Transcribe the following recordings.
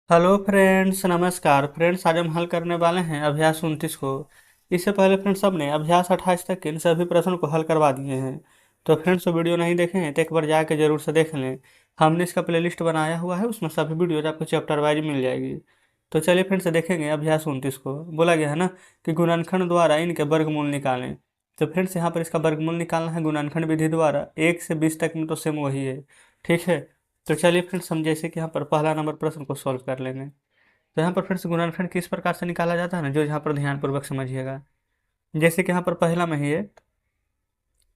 Hello friends, नमस्कार friends. आज हम हल करने वाले हैं अभ्यास 29 को। इससे पहले फ्रेंड्स हमने अभ्यास 28 तक के इन सभी प्रश्नों को हल करवा दिए हैं। तो फ्रेंड्स वीडियो नहीं देखे हैं तो एक बार जाके जरूर से देख लें। हमने इसका प्लेलिस्ट बनाया हुआ है, उसमें सभी वीडियोज आपको चैप्टर वाइज मिल जाएगी। तो चलिए फ्रेंड्स देखेंगे अभ्यास 29 को। बोला गया है ना कि गुणनखंड द्वारा इनके वर्गमूल निकालें। तो फ्रेंड्स यहाँ पर इसका वर्गमूल निकालना है गुणनखंड विधि द्वारा। 1 से 20 तक में तो सेम वही है। ठीक है। तो चलिए फ्रेंड्स हम जैसे कि यहाँ पर पहला नंबर प्रश्न को सॉल्व कर लेंगे। तो यहाँ पर फ्रेंड्स गुणनखंड किस प्रकार से निकाला जाता है ना, जो यहाँ पर ध्यानपूर्वक समझिएगा। जैसे कि यहाँ पर पहला में ही है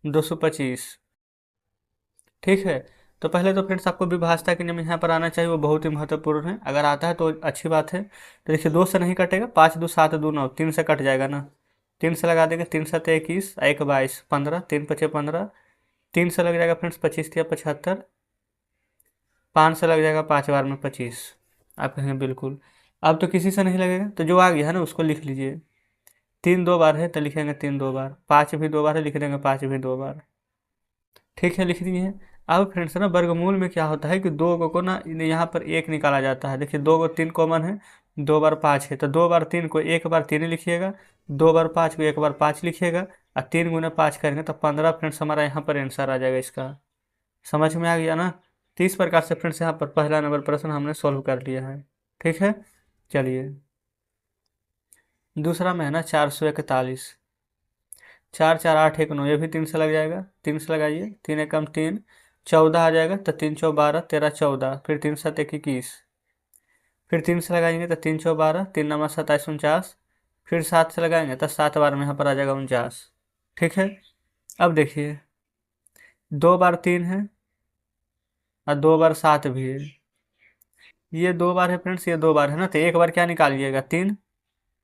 225। ठीक है। तो पहले तो फ्रेंड्स आपको विभाज्यता के नियम यहाँ पर आना चाहिए, वो बहुत ही महत्वपूर्ण है। अगर आता है तो अच्छी बात है। तो देखिए 2 से नहीं कटेगा, 5 2 7 2 9, 3 से कट जाएगा ना। 3 से लगा देंगे, 3 7 21, 1 22, 15, 3 5 15। 3 से लग जाएगा फ्रेंड्स 25 या 75। 5 से लग जाएगा 5 बार में 25। आप कहेंगे बिल्कुल। अब तो किसी से नहीं लगेगा, तो जो आ गया है ना उसको लिख लीजिए। 3 2 बार है तो लिखेंगे 3 2 बार। 5 भी 2 बार है, लिख देंगे 5 भी 2 बार। ठीक है, लिख दिए हैं। अब फ्रेंड्स ना वर्गमूल में क्या होता है कि दो को ना यहाँ पर एक निकाला जाता है। देखिए 2 को 3 कॉमन है, 2 बार 5 है, तो 2 बार 3 को 1 बार 3 लिखिएगा। 2 बार 5 को 1 बार 5 लिखिएगा। और 3 गुना 5 करेंगे तो 15 फ्रेंड्स हमारा यहाँ पर आंसर आ जाएगा इसका। समझ में आ गया ना। तो इस प्रकार से फ्रेंड्स यहाँ पर पहला नंबर प्रश्न हमने सॉल्व कर लिया है। ठीक है। चलिए दूसरा में है ना 441। 4 4 8 1 9, ये भी 3 से लग जाएगा। 3 से लगाइए, 3 एकम 3, 14 आ जाएगा। तो 3 चौ 12, 13 14, फिर 3 7 21। फिर 3 से लगाएंगे तो 3 चौ 12, 3 नंबर 27 49। फिर 7 से लगाएंगे तो 7 बार में यहाँ पर आ जाएगा 49। ठीक है। अब देखिए 2 बार 3 है और 2 बार 7 भी है। ये 2 बार है फ्रेंड्स, ये 2 बार है ना, तो एक बार क्या निकालिएगा 3।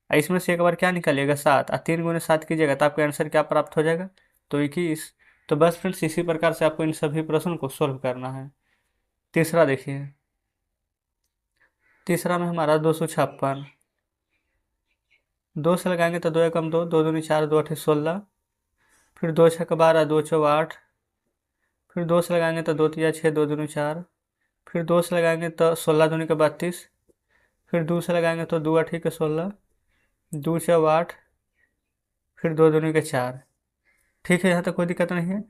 और इसमें से एक बार क्या निकालिएगा 7। और 3 गुने 7 कीजिएगा तो आपको आंसर क्या प्राप्त हो जाएगा, तो 21। तो बस फ्रेंड्स इसी प्रकार से आपको इन सभी प्रश्नों को सॉल्व करना है। तीसरा देखिए, तीसरा में हमारा 256। 2 से लगाएंगे तो 2 एकम 2, 2 दूनी 4, 2 अठी 16। फिर 2 छक 12, 2 चौ 8। फिर 2 से लगाएंगे तो 2 तिया 6, 2 दूनी 4। फिर 2 से लगाएंगे तो 16 दूनी का 32। फिर 2 से लगाएंगे तो 2 अठी के 16, 2 चौ 8। फिर 2 दूनी के 4। ठीक है, यहाँ तक कोई दिक्कत नहीं है।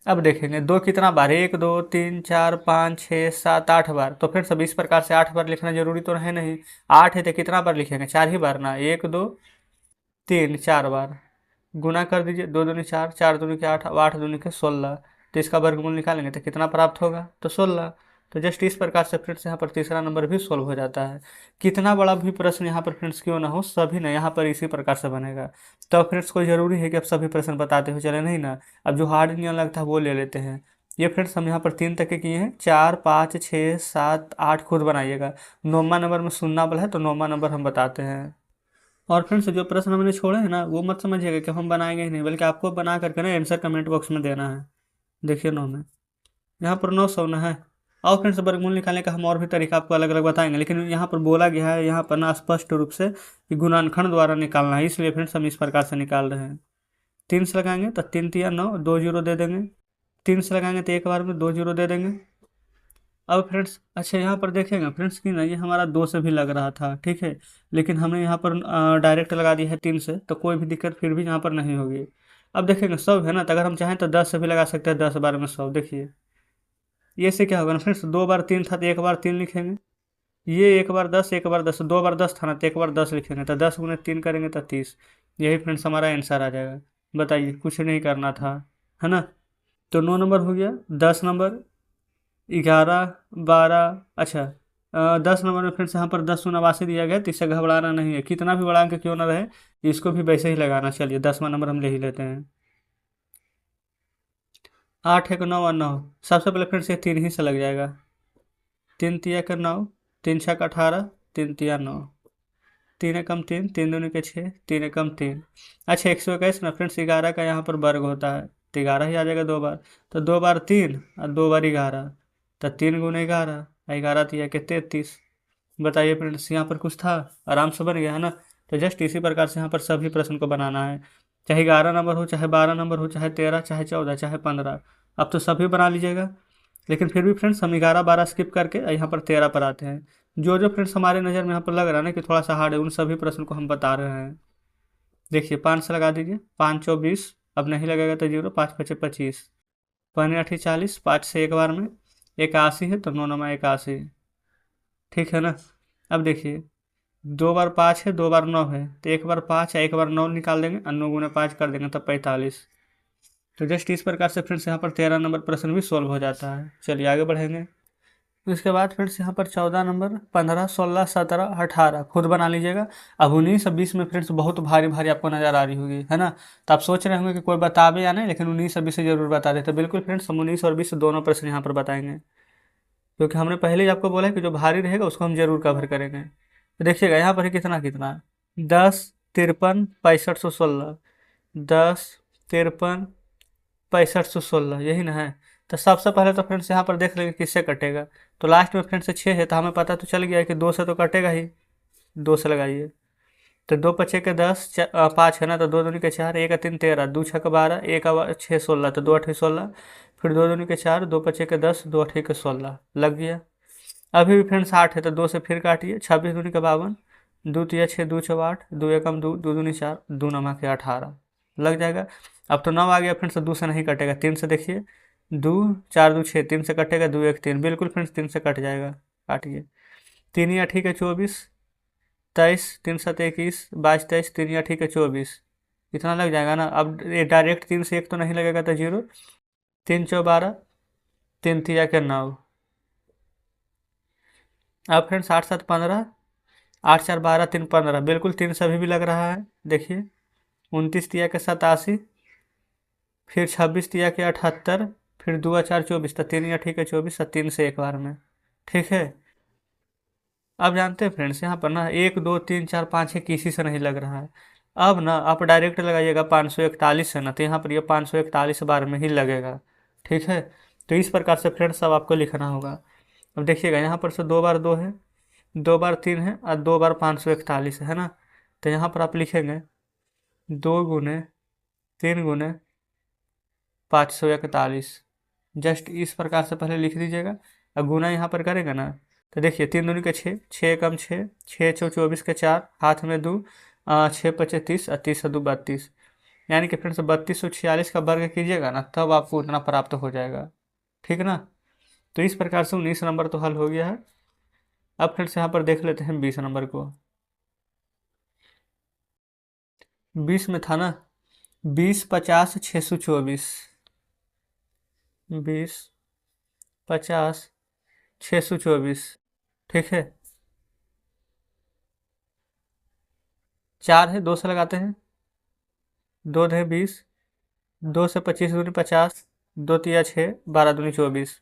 अब देखेंगे 2 कितना बार है, 1 2 3 4 5 6 7 8 बार। तो फिर सब इस प्रकार से 8 बार लिखना जरूरी तो है नहीं। 8 है तो कितना बार लिखेंगे, 4 ही बार ना। 1 2 3 4 बार। गुना कर दीजिए, 2 दूनी 4, 4 दूनी के 8, 8 दूनी के 16। तो इसका वर्गमूल निकालेंगे तो कितना प्राप्त होगा, तो 16। तो जस्ट इस प्रकार से फ्रेंड्स यहाँ पर तीसरा नंबर भी सोल्व हो जाता है। कितना बड़ा भी प्रश्न यहाँ पर फ्रेंड्स क्यों ना हो, सभी ना यहाँ पर इसी प्रकार से बनेगा। तो फ्रेंड्स कोई ज़रूरी है कि आप सभी प्रश्न बताते हो चले, नहीं ना। अब जो हार्ड नहीं लगता है वो ले लेते हैं। ये फ्रेंड्स हम यहाँ पर 3 तक के किए हैं। 4 5 6 7 8 खुद बनाइएगा। 9वां नंबर में सुनना वाला है तो 9वां नंबर हम बताते हैं। और फ्रेंड्स जो प्रश्न हमने छोड़े हैं ना वो मत समझिएगा कि हम बनाएंगे ही नहीं, बल्कि आपको बना करके ना आंसर कमेंट बॉक्स में देना है। देखिए 9 में यहाँ पर 900 ना है। और फ्रेंड्स वर्गमूल निकालने का हम और भी तरीका आपको अलग अलग बताएंगे, लेकिन यहाँ पर बोला गया है यहाँ पर ना स्पष्ट रूप से कि गुणनखंड द्वारा निकालना है, इसलिए फ्रेंड्स हम इस प्रकार से निकाल रहे हैं। 3 से लगाएंगे तो 3 तिया 9, 2 जीरो दे देंगे। 3 से लगाएंगे तो एक बार में 2 जीरो दे देंगे। अब फ्रेंड्स अच्छा यहाँ पर देखेंगे फ्रेंड्स कि ना ये हमारा 2 से भी लग रहा था। ठीक है। लेकिन हमने यहाँ पर डायरेक्ट लगा दिया है 3 से, तो कोई भी दिक्कत फिर भी यहाँ पर नहीं होगी। अब देखेंगे 100 है ना, तो अगर हम चाहें तो 10 से भी लगा सकते हैं। 10 बार में 100। देखिए ये से क्या होगा ना फ्रेंड्स, 2 बार 3 था तो एक बार 3 लिखेंगे। ये एक बार 10, एक बार 10, 2 बार 10 था ना तो एक बार 10 लिखेंगे। तो 10 गुने 3 करेंगे तो 30। यही फ्रेंड्स हमारा आंसर आ जाएगा। बताइए, कुछ नहीं करना था, है ना। तो 9 नंबर हो गया। 10 नंबर, 11 12। अच्छा 10 नंबर में फ्रेंड्स यहाँ पर 10 नवासी दिया गया, तो इससे घबराना नहीं है। कितना भी बड़ा अंक क्यों ना रहे, इसको भी वैसे ही लगाना। चलिए 10वां नंबर हम ले ही लेते हैं। 8 1 9 और 9। सबसे पहले फ्रेंड्स ये 3 ही से लग जाएगा। 3 तिया का 9, 3 छक 18, 3 तिया 9। 3 एकम 3, 3 दूनी के 6, 3 एकम 3। अच्छा 121 ना फ्रेंड्स 11 का यहाँ पर वर्ग होता है, तो 11 ही आ जाएगा 2 बार। तो 2 बार 3 और 2 बार 11। तो 3 गुने 11, 11 तिया के 33। बताइए फ्रेंड्स यहाँ पर कुछ था, आराम से बन गया है ना। तो जस्ट इसी प्रकार से यहाँ पर सभी प्रश्न को बनाना है। चाहे 11 नंबर हो, चाहे 12 नंबर हो, चाहे 13, चाहे 14, चाहे 15। अब तो सभी बना लीजिएगा। लेकिन फिर भी फ्रेंड्स हम 11 12 स्किप करके यहाँ पर 13 पर आते हैं। जो जो फ्रेंड्स हमारे नज़र में यहाँ पर लग रहा है ना कि थोड़ा सा हार्ड है, उन सभी प्रश्न को हम बता रहे हैं। देखिए 5 से लगा दीजिए, 5 24, अब नहीं लगेगा तो 0, 5 5 25, 5 8 40, 5 से एक बार में 81 है तो 9 9 81, ठीक है ना। अब देखिए 2 बार 5 है, 2 बार 9 है, तो एक बार 5 है, एक बार 9 निकाल देंगे और 9 गुना 5 कर देंगे तब 45। तो जस्ट इस प्रकार से फ्रेंड्स यहाँ पर 13 नंबर प्रश्न भी सॉल्व हो जाता है। चलिए आगे बढ़ेंगे। उसके बाद फ्रेंड्स यहाँ पर 14 नंबर, 15, 16, 17, 18 खुद बना लीजिएगा। अब 19 और 20 में फ्रेंड्स बहुत भारी भारी आपको नज़र आ रही होगी, है ना। तो आप सोच रहे होंगे कि कोई बतावे या नहीं, लेकिन 19 और 20 से जरूर बता देते। बिल्कुल फ्रेंड्स, हम 19 और 20 दोनों प्रश्न यहाँ पर बताएंगे, क्योंकि हमने पहले ही आपको बोला है कि जो भारी रहेगा उसको हम जरूर कवर करेंगे। तो देखिएगा यहाँ पर है कितना कितना, 10, 53, 6516, 10, 53, 6516, यही ना है। तो सबसे पहले तो फ्रेंड्स यहाँ पर देख लेंगे किससे कटेगा। तो लास्ट में फ्रेंड्स 6 है, तो हमें पता तो चल गया है कि 2 से तो कटेगा ही, 2 से लगाइए। तो 2 पचे के 10, 5 है ना, तो 2 दूनी के 4, 1 3 13, 2 6 12, 1 6 16, तो 2 8 16, फिर 2 दूनी के 4, 2 पचे के 10, 2 8 के 16, लग गया। अभी भी फ्रेंड्स 8 है, तो 2 से फिर काटिए, 26 दूनी के 52, 2 तिया 6, 2 6 8, 2 एकम 2, 2 दूनी 4, 2 नमा के 18, लग जाएगा। अब तो 9 आ गया फ्रेंड्स, 2 से नहीं कटेगा, 3 से देखिए, 2 4 2 6, 3 से कटेगा, 2 1 3, बिल्कुल फ्रेंड्स 3 से कट जाएगा, काटिए। 3 या ठीक है 24, 23, 3 7 21, 22 23, 3 या ठीक है 24, इतना लग जाएगा ना। अब ये डायरेक्ट 3 से 1 तो नहीं लगेगा, तो 0, 3 4 12, 3 तिया के 9। अब फ्रेंड्स 8 7 15, 8 4 12, 3 15, बिल्कुल 3 से अभी भी लग रहा है। देखिए 29 तिया के 87, फिर 26 तिया के 78, फिर 2 4 24, तो 3 या ठीक है 24, 3 से एक बार में, ठीक है। अब जानते हैं फ्रेंड्स यहाँ पर ना 1 2 3 4 5 6 किसी से नहीं लग रहा है। अब ना आप डायरेक्ट लगाइएगा 541 है ना, तो यहाँ पर ये 541 बार में ही लगेगा, ठीक है। तो इस प्रकार से फ्रेंड्स अब आपको लिखना होगा। अब देखिएगा यहाँ पर से 2 बार 2 है, 2 बार 3 है और 2 बार 541 है ना। तो यहाँ पर आप लिखेंगे 2 गुने 3 गुने 541, जस्ट इस प्रकार से पहले लिख दीजिएगा। अब गुना यहाँ पर करेगा ना, तो देखिए 3 दूनी के 6, 6 कम 6, 6 चौ 24 के 4, हाथ में 2, 6 पचे 30 और 30 2 32, यानी कि फ्रेंड्स 3246 का वर्ग कीजिएगा ना, तब आपको उतना प्राप्त हो जाएगा, ठीक ना। तो इस प्रकार से 19 नंबर तो हल हो गया है। अब फ्रेंड्स यहाँ पर देख लेते हैं 20 नंबर को। 20 में था ना 20 50 624, 20 50 624, ठीक है। 4 है, 2 से लगाते हैं, 2 है 20, 2 से 25 दूनी 50, 2 तिया 6, 12 दूनी 24,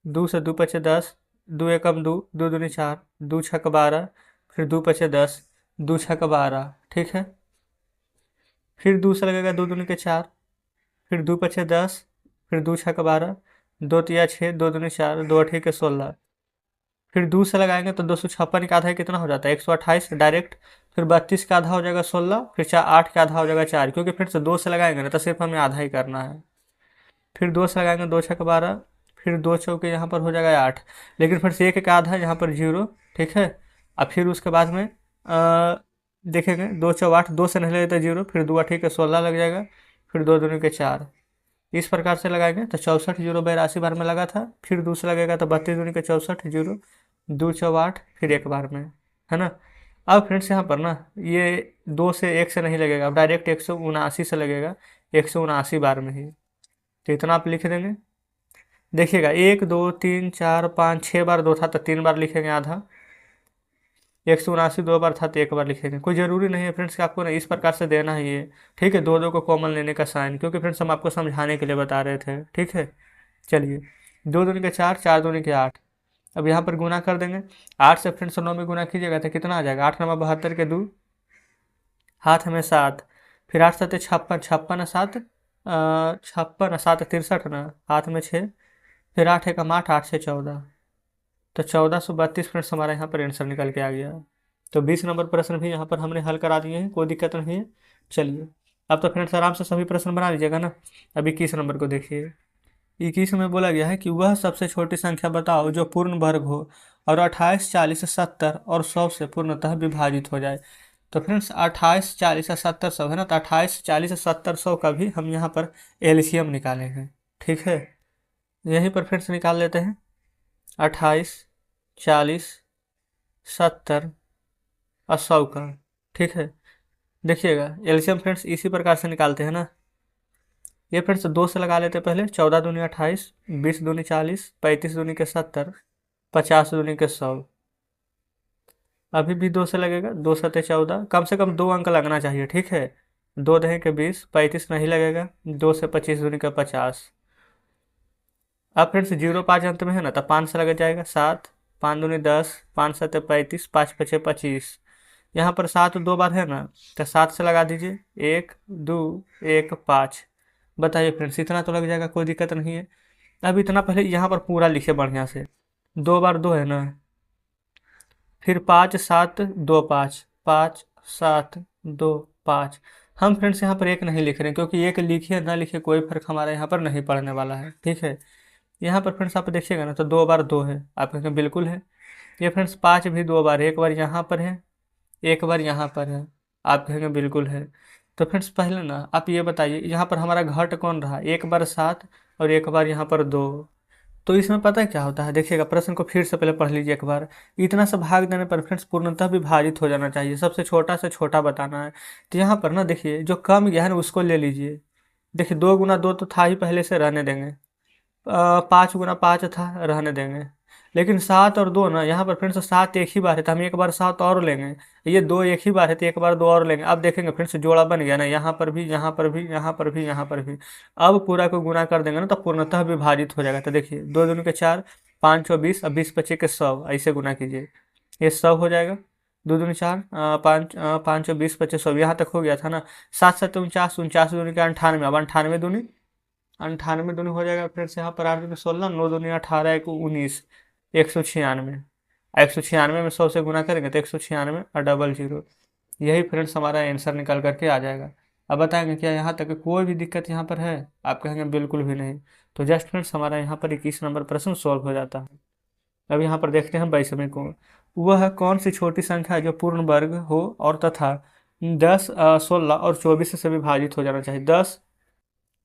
2 से 2 पचे 10, 2 एकम 2, 2 दूनी 4, 2 छक 12, फिर 2 पचे 10, 2 छक 12, ठीक है। फिर 2 से लगेगा 2 दूनी के 4, फिर 2 पचे 10, फिर 2 छक 12, 2 तिया 6, 2 दूनी 4, 2 अठी के 16, फिर 2 से लगाएंगे तो 256 का आधा ही कितना हो जाता है 128 डायरेक्ट, फिर 32 का आधा हो जाएगा 16, फिर 8 का आधा हो जाएगा 4, क्योंकि फिर से 2 से लगाएंगे ना तो सिर्फ हमें आधा ही करना है। फिर 2 से लगाएंगे, 2 छक 12, फिर 2 चौके यहाँ पर हो जाएगा 8, लेकिन फिर से 1 का आधा यहाँ पर 0, ठीक है। अब फिर उसके बाद में देखेंगे 2 चौ 8, 2 से नहीं लगेगा 0, फिर 2 अठी के 16 लग जाएगा, फिर 2 दूनी के 4, इस प्रकार से लगाएंगे तो 64 0 82 बार में लगा था। फिर 2 से लगेगा तो 32 दूनी के 64 0, 2 चौ 8, फिर एक बार में, है ना। अब फ्रेंड्स यहाँ पर ना ये 2 से 1 से नहीं लगेगा, अब डायरेक्ट 179 से लगेगा, 179 बार में ही। तो इतना आप लिख देंगे। देखिएगा 1 2 3 4 5 6 बार 2 था तो 3 बार लिखेंगे आधा, 179 2 बार था तो 1 बार लिखेंगे। कोई ज़रूरी नहीं है फ्रेंड्स कि आपको ना इस प्रकार से देना ही है, ठीक है, 2 2 को कॉमन लेने का साइन, क्योंकि फ्रेंड्स हम आपको समझाने के लिए बता रहे थे, ठीक है। चलिए 2 दूनी के 4, 4 दूनी के 8, अब यहाँ पर गुना कर देंगे। 8 से फ्रेंड्स 9 में गुना कीजिएगा तो कितना आ जाएगा, 8 9 72 के 2, हाथ में 7, फिर 8 7 56, 56 7 56 7 63 ना, हाथ में 6, फिर 8 एक 8, 8 से 14, तो 1432 फ्रेंड्स हमारा यहाँ पर आंसर निकल के आ गया। तो 20 नंबर प्रश्न भी यहाँ पर हमने हल करा दिए हैं, कोई दिक्कत नहीं है। चलिए अब तो फ्रेंड्स आराम से सभी प्रश्न बना लीजिएगा ना। अब 21 नंबर को देखिए। 21 में बोला गया है कि वह सबसे छोटी संख्या बताओ जो पूर्ण वर्ग हो और 28, 40, 70 और 100 से पूर्णतः विभाजित हो जाए। तो फ्रेंड्स 28, 40, 70, 100 है ना, तो 28, 40, 70, 100 का भी हम यहाँ पर एलसीएम निकालेंगे। ठीक है, यहीं पर फ्रेंड्स निकाल लेते हैं 28, 40, 70 और 100 का। ठीक है, देखिएगा एलसीएम फ्रेंड्स इसी प्रकार से निकालते हैं ना। ये फ्रेंड्स 2 से लगा लेते हैं पहले, 14 दूनी 28, 20 दूनी 40, 35 दूनी के 70, 50 दूनी के 100। अभी भी 2 से लगेगा, 2 सत्ते 14, कम से कम 2 अंक लगना चाहिए। ठीक है, 2 दहें के 20, 35 नहीं लगेगा, 2 से 25 दूनी का 50। अब फ्रेंड्स 0 5 अंत में है ना, तो 5 से लग जाएगा 7, 5 दूनी 10, 5 सत्ते 35, 5 पचे 25। यहाँ पर 7 2 बार है ना, तो 7 से लगा दीजिए, 1 2 1 5। बताइए फ्रेंड्स, इतना तो लग जाएगा, कोई दिक्कत नहीं है। अब इतना पहले यहाँ पर पूरा लिखे बढ़िया से, 2 बार 2 है ना, फिर 5 7 2 5, 5 7 2 5। हम फ्रेंड्स यहाँ पर एक नहीं लिख रहे हैं, क्योंकि एक लिखे ना लिखे कोई फर्क हमारा यहाँ पर नहीं पड़ने वाला है। ठीक है, यहाँ पर फ्रेंड्स आप देखिएगा ना, तो 2 बार 2 है, आप कहेंगे बिल्कुल है। ये फ्रेंड्स 5 भी 2 बार, एक बार यहाँ पर है, एक बार यहाँ पर है, आप कहेंगे बिल्कुल है। तो फ्रेंड्स पहले ना आप ये बताइए, यहाँ पर हमारा घट कौन रहा, एक बार 7 और एक बार यहाँ पर 2। तो इसमें पता है क्या होता है, देखिएगा प्रश्न को फिर से पहले पढ़ लीजिए एक बार। इतना सा भाग देने पर फ्रेंड्स पूर्णतः विभाजित हो जाना चाहिए, सबसे छोटा से छोटा बताना है। तो यहाँ पर ना देखिए, जो कम गया है ना उसको ले लीजिए। देखिए 2 गुना 2 तो था ही पहले से, रहने देंगे। 5 गुना 5 था, रहने देंगे। लेकिन 7 और 2 ना, यहाँ पर फ्रेंड्स 7 एक ही बार है, तो हम एक बार 7 और लेंगे। ये 2 एक ही बार है, तो एक बार 2 और लेंगे। अब देखेंगे फ्रेंड्स जोड़ा बन गया ना, यहाँ पर भी, यहाँ पर भी, यहाँ पर भी, यहाँ पर भी। अब पूरा को गुना कर देंगे ना, तो पूर्णतः विभाजित हो जाएगा। तो देखिए 2 दूनी के 4, 5 और 20, अब 20 25 के 100, ऐसे गुना कीजिए, ये 100 हो जाएगा। 2 दूनी 4, 5 और 20 25 100, यहाँ तक हो गया था ना। 7 7 49, 49 दूनी के 98, अब 98 दूनी 98 दूनी हो जाएगा फ्रेंड्स, यहाँ पर 8 दूनी 16, 9 दूनी 18, 1 19, 196। 196 में 100 से गुना करेंगे तो 196 और डबल जीरो, यही फ्रेंड्स हमारा आंसर निकल करके आ जाएगा। अब बताएंगे क्या यहाँ तक कोई भी दिक्कत यहाँ पर है, आप कहेंगे बिल्कुल भी नहीं। तो जस्ट फ्रेंड्स हमारा यहाँ पर 21 नंबर प्रश्न सॉल्व हो जाता है। अब यहाँ पर देखते हैं 22वें को, वह कौन सी छोटी संख्या है जो पूर्ण वर्ग हो और तथा 10, 16 और 24 से विभाजित हो जाना चाहिए। 10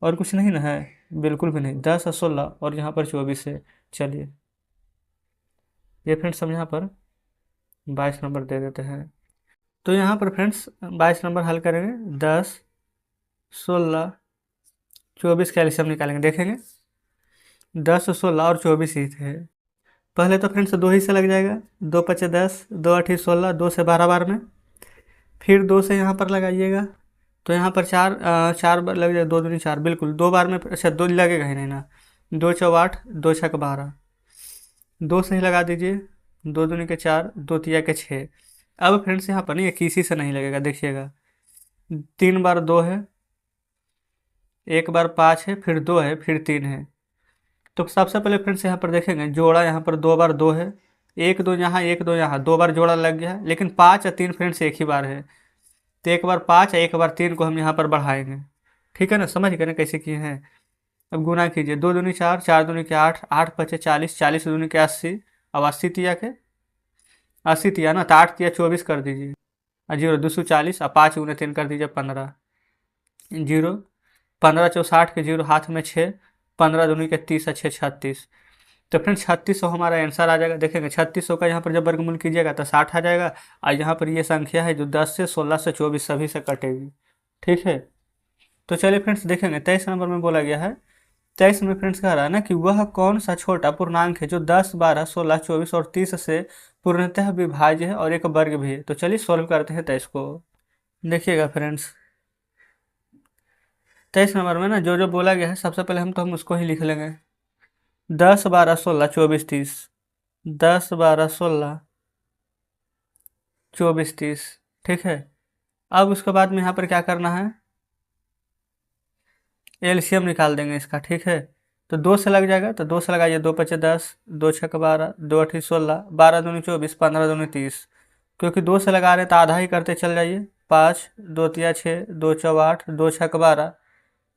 और कुछ नहीं ना है, बिल्कुल भी नहीं, 10 और 16 और यहाँ पर 24 है। चलिए ये फ्रेंड्स हम यहाँ पर 22 नंबर दे देते हैं। तो यहाँ पर फ्रेंड्स 22 नंबर हल करेंगे, 10 16 24 का एलसीएम निकालेंगे। देखेंगे 10 16 और 24 ही थे। पहले तो फ्रेंड्स 2 ही से लग जाएगा, 2 पचे 10, 2 8 16, 2 से 12 बार में, फिर 2 से यहाँ पर लगाइएगा, तो यहाँ पर 4 बार लग जाएगा, 2 दूनी 4, बिल्कुल 2 बार में, अच्छा 2 लगेगा ही नहीं ना। 2 चौ 8, 2 छक 12, 2 से ही लगा दीजिए, 2 दूनी के 4, 2 तिया के 6। अब फ्रेंड्स यहाँ पर नहीं, किसी से नहीं लगेगा, देखिएगा 3 बार 2 है, एक बार 5 है, फिर 2 है, फिर 3 है। तो सबसे पहले फ्रेंड्स यहाँ पर देखेंगे जोड़ा, यहाँ पर 2 बार 2 है, 1 2 यहाँ, 1 2 यहाँ, 2 बार जोड़ा लग गया। लेकिन 5 और 3 फ्रेंड्स एक ही बार है, तो एक बार 5 और एक बार 3 को हम यहाँ पर बढ़ाएंगे। ठीक है ना, समझ गए ना कैसे किए हैं। अब गुना कीजिए, 2 दूनी 4, 4 दूनी के 8, 8 पचे 40, 40 दूनी के 80, अब 80 तिया के 80 तिया ना, तो 8 तिया 24 कर दीजिए, और 0 240, और 5 गुने 3 कर दीजिए 15, 0 15 चौ 60 के 0 हाथ में 6, 15 दूनी के 30 अच्छे 36। तो फ्रेंड्स 3600 हमारा आंसर आ जाएगा। देखेंगे 3600 का यहाँ पर जब वर्गमूल कीजिएगा तो 60 आ जाएगा, और यहाँ पर ये संख्या है जो 10 से 16 से 24 सभी से कटेगी। ठीक है, तो चलिए फ्रेंड्स देखेंगे 23 नंबर में बोला गया है। 23 में फ्रेंड्स कह रहा है ना कि वह कौन सा छोटा पूर्णांक है जो 10 12 16 24 और 30 से पूर्णतः विभाज्य है और एक वर्ग भी है। तो चलिए सॉल्व करते हैं 23 को। देखिएगा फ्रेंड्स 23 नंबर में ना जो जो बोला गया है, सबसे पहले हम उसको ही लिख लेंगे, 10 12 16 24 30, 10 12 16 24 30। ठीक है, अब उसके बाद में यहाँ पर क्या करना है, एलसीएम निकाल देंगे इसका। ठीक है, तो 2 से लग जाएगा, तो 2 से लगाइए, 2 पचे 10, 2 छक 12, 2 अठी 16, 12 दूनी 24, 15 दूनी 30। क्योंकि 2 से लगा रहे हैं तो आधा ही करते चल जाइए, 5 2 तिया 6, 2 चौ 8, 2 छक 12,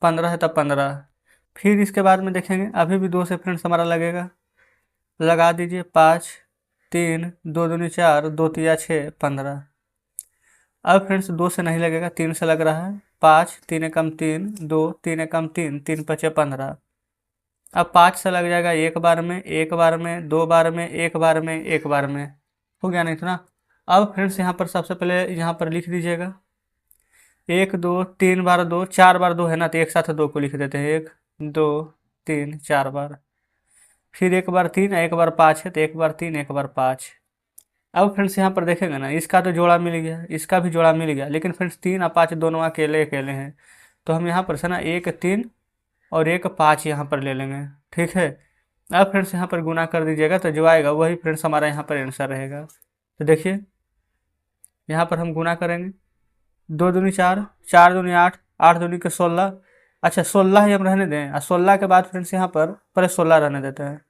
15 है तब 15। फिर इसके बाद में देखेंगे अभी भी 2 से फ्रेंड्स हमारा लगेगा, लगा दीजिए 5 3, 2 दूनी 4, 2 तिया 6, 15। अब फ्रेंड्स 2 से नहीं लगेगा, 3 से लग रहा है। 5, 3 एकम 3, 2, 3 एकम 3, 3 पचे 15। अब 5 से लग जाएगा एक बार में, एक बार में, 2 बार में, एक बार में, एक बार में। हो गया नहीं तो ना। अब फ्रेंड्स यहाँ पर सबसे पहले यहाँ पर लिख दीजिएगा 1, 2, 3 बार 2, 4 बार 2 है ना, तो एक साथ 2 को लिख देते हैं। 1, 2, 3, 4 बार। फिर एक बार 3, एक बार 5 है, तो एक बार 3, एक बार 5। अब फ्रेंड्स यहाँ पर देखेंगे ना, इसका तो जोड़ा मिल गया, इसका भी जोड़ा मिल गया, लेकिन फ्रेंड्स 3 और 5 दोनों अकेले अकेले हैं। तो हम यहाँ पर से ना 1, 3 और 1, 5 यहाँ पर ले लेंगे। ठीक है। अब फ्रेंड्स यहाँ पर गुना कर दीजिएगा, तो जो आएगा वही फ्रेंड्स हमारा यहाँ पर आंसर रहेगा। तो देखिए यहाँ पर हम गुना करेंगे। 2 दूनी 4, 4 दूनी 8, 8 दूनी के 16। अच्छा 16 ही हम रहने दें, और 16 के बाद फ्रेंड्स यहाँ पर पहले 16 रहने देते हैं।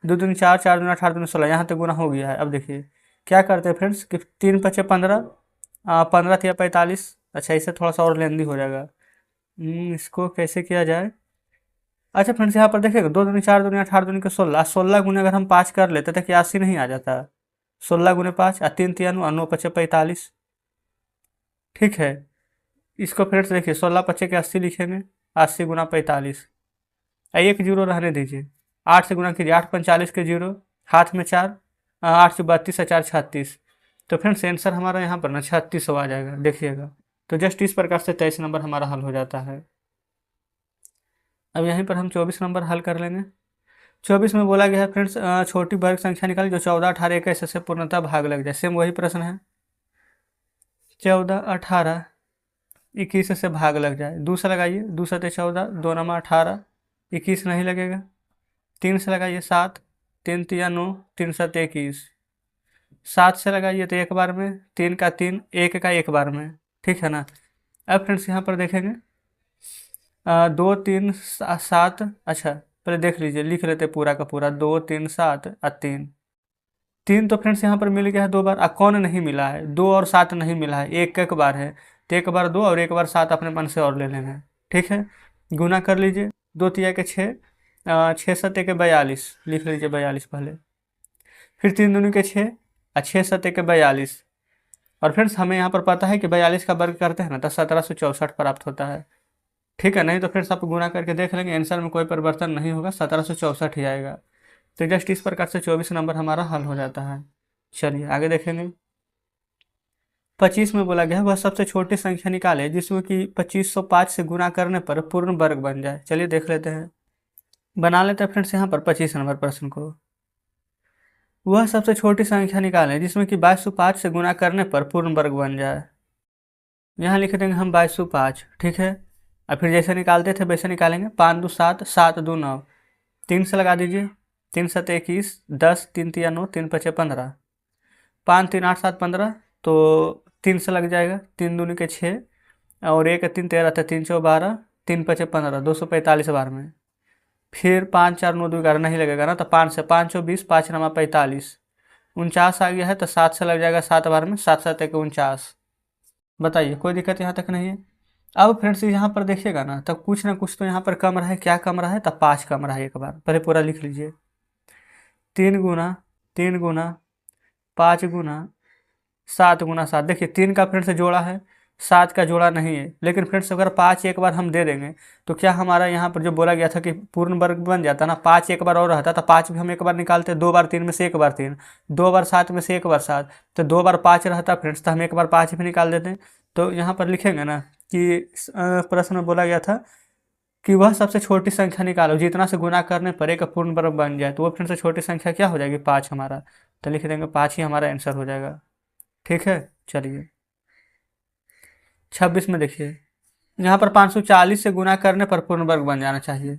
2 दूनी 4, 4 दूनी 8, 8 दूनी 16, यहाँ तक गुना हो गया है। अब देखिए क्या करते हैं फ्रेंड्स कि 3 पचे 15, 15 तिया 45। अच्छा इसे थोड़ा सा और लेंदी हो जाएगा। इसको कैसे किया जाए। अच्छा फ्रेंड्स यहाँ पर देखिएगा 2 दूनी 4 दूनी 8, 8 दूनी के 16, 16 गुने अगर हम 5 कर लेते तो क्या 80 नहीं आ जाता। 16 गुने 5, 3 तिया 9, 9 पचे 45। ठीक है। इसको फ्रेंड्स देखिए 16 पचे के 80 लिखेंगे, 80 गुना 45। एक जीरो रहने दीजिए, 8 से गुना कीजिए, 8 45 के जीरो, हाथ में 4, 8 से 32 और 4 36। तो फ्रेंड्स आंसर हमारा यहाँ पर ना 36 आ जाएगा, देखिएगा। तो जस्ट इस प्रकार से 23 नंबर हमारा हल हो जाता है। अब यहीं पर हम 24 नंबर हल कर लेंगे। 24 में बोला गया है फ्रेंड्स छोटी वर्ग संख्या निकाली जो 14, 18, 21 से पूर्णतः भाग लग जाए। सेम वही प्रश्न है, 14, 18, 21 से भाग लग जाए। 2 से लगाइए, 2 सते 14, 2 नमा 18, 21 नहीं लगेगा। 3 से लगाइए 7, 3 तिया 9, 3 सते 21। 7 से लगाइए तो एक बार में, 3 का 3, 1 का एक बार में। ठीक है ना। अब फ्रेंड्स यहाँ पर देखेंगे 2, 3, 7। अच्छा पहले देख लीजिए, लिख लेते पूरा का पूरा। 2, 3, 7 और 3। 3 तो फ्रेंड्स यहाँ पर मिल गया है 2 बार। कौन नहीं मिला है, 2 और 7 नहीं मिला है, एक एक बार है। तो एक बार 2 और एक बार 7 अपने मन से और ले लेंगे। ठीक है। गुना कर लीजिए, 2 तिया के 6, 6 सते के 42, लिख लीजिए 42 पहले। फिर 3 दूनी के 6 और 6 सते के 42। और फ्रेंड्स हमें यहाँ पर पता है कि 42 का वर्ग करते हैं ना तो 1764 प्राप्त होता है। ठीक है। नहीं तो फ्रेंड्स आप गुना करके देख लेंगे, आंसर में कोई परिवर्तन नहीं होगा, 1764 ही आएगा। तो जस्ट इस प्रकार से 24 नंबर हमारा हल हो जाता है। चलिए आगे देखेंगे। 25 में बोला गया है वह सबसे छोटी संख्या निकाले जिसमें कि 2505 से गुना करने पर पूर्ण वर्ग बन जाए। चलिए देख लेते हैं, बना लेते हैं फ्रेंड्स यहाँ पर 25 नंबर प्रश्न को। वह सबसे छोटी संख्या निकालें जिसमें कि 2205 से गुना करने पर पूर्ण वर्ग बन जाए। यहाँ लिख देंगे हम 2205। ठीक है। और फिर जैसे निकालते थे वैसे निकालेंगे। 5 2 7, 7 2 9, 3 से लगा दीजिए, 3 7 21, 10, 3 तिया 9, 3 पचे 15, 5 3 8 7 15। तो 3 से लग जाएगा, 3 दूनी के 6 और 1 3 13 था, 3 चौ 12, 3 पचे 15, 245 बार में। फिर 5 4 9 2 11 नहीं लगेगा ना, तो 5 से 5 चौ 20, 5 नमा 45, 49 आ गया है। तो 7 से लग जाएगा 7 बार में, 7 7 1 49। बताइए कोई दिक्कत यहाँ तक नहीं है। अब फ्रेंड्स यहाँ पर देखिएगा ना, तब कुछ ना कुछ तो यहाँ पर कम रहा है। क्या कम रहा है, तब 5 कम रहा है। एक बार पहले पूरा लिख लीजिए। 3 गुना 3 गुना 5 गुना 7 गुना 7। देखिए 3 का फ्रेंड्स जोड़ा है, 7 का जोड़ा नहीं है। लेकिन फ्रेंड्स अगर 5 एक बार हम दे देंगे तो क्या हमारा यहाँ पर जो बोला गया था कि पूर्ण वर्ग बन जाता ना। 5 एक बार और रहता तो 5 भी हम एक बार निकालते, 2 बार 3 में से एक बार 3, 2 बार 7 में से एक बार 7, तो 2 बार 5 रहता फ्रेंड्स, तो हम एक बार 5 भी निकाल देते हैं। तो यहाँ पर लिखेंगे ना कि प्रश्न में बोला गया था कि वह सबसे छोटी संख्या निकालो जितना से गुना करने पर एक पूर्ण वर्ग बन जाए। तो वो फ्रेंड्स से छोटी संख्या क्या हो जाएगी, 5 हमारा। तो लिख देंगे 5 ही हमारा आंसर हो जाएगा। ठीक है। चलिए 26 में देखिए, यहाँ पर 540 से गुना करने पर पूर्ण वर्ग बन जाना चाहिए।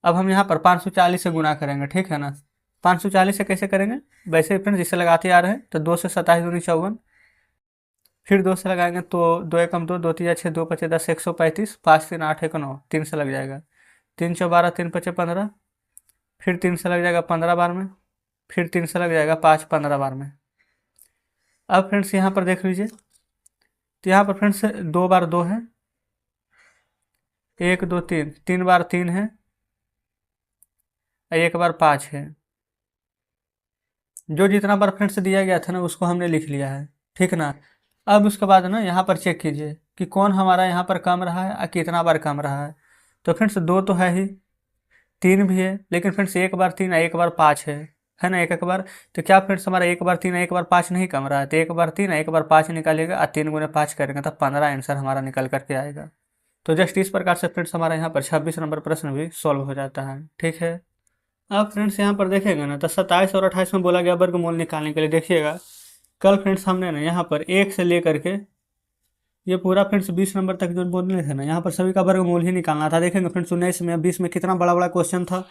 अब हम यहाँ पर 540 से गुना करेंगे। ठीक है ना। 540 से कैसे करेंगे, वैसे फ्रेंड्स जिससे लगाते आ रहे हैं। तो 2 से 27 दूनी 54, फिर 2 से लगाएंगे तो 2 एकम 2, 2 तिया 6, 2 पचे 10, 135, 5 3 8 1 9, 3 से लग जाएगा। 3 चौ 12, 3 पचे 15, फिर 3 से लग जाएगा 15 बार में, फिर 3 से लग जाएगा 5 15 बार में। अब फ्रेंड्स यहाँ पर देख लीजिए, तो यहाँ पर फ्रेंड्स 2 बार 2 है, 1 2 3, 3 बार 3 है, एक बार 5 है। जो जितना बार फ्रेंड्स दिया गया था ना उसको हमने लिख लिया है, ठीक ना। अब उसके बाद ना यहाँ पर चेक कीजिए कि कौन हमारा यहाँ पर कम रहा है और कितना बार कम रहा है। तो फ्रेंड्स 2 तो है ही, 3 भी है, लेकिन फ्रेंड्स एक बार 3 एक बार 5 है ना, एक एक बार। तो क्या फ्रेंड्स हमारा एक बार 3 एक बार 5 नहीं कम रहा है, तो एक बार 3 एक बार 5 निकालेगा और 3 गुने 5 करेंगे तो 15 आंसर हमारा निकल करके आएगा। तो जस्ट इस प्रकार से फ्रेंड्स हमारा यहाँ पर 26 नंबर प्रश्न भी सॉल्व हो जाता है, ठीक है। अब फ्रेंड्स यहाँ पर देखेंगे ना तो 27 और 28 में बोला गया वर्गमूल निकालने के लिए। देखिएगा कल फ्रेंड्स हमने ना यहाँ पर 1 से लेकर के ये पूरा फ्रेंड्स 20 नंबर तक जो बोलने थे ना, यहाँ पर सभी का वर्गमूल ही निकालना था। देखेंगे फ्रेंड्स 19 में 20 में कितना बड़ा बड़ा क्वेश्चन था।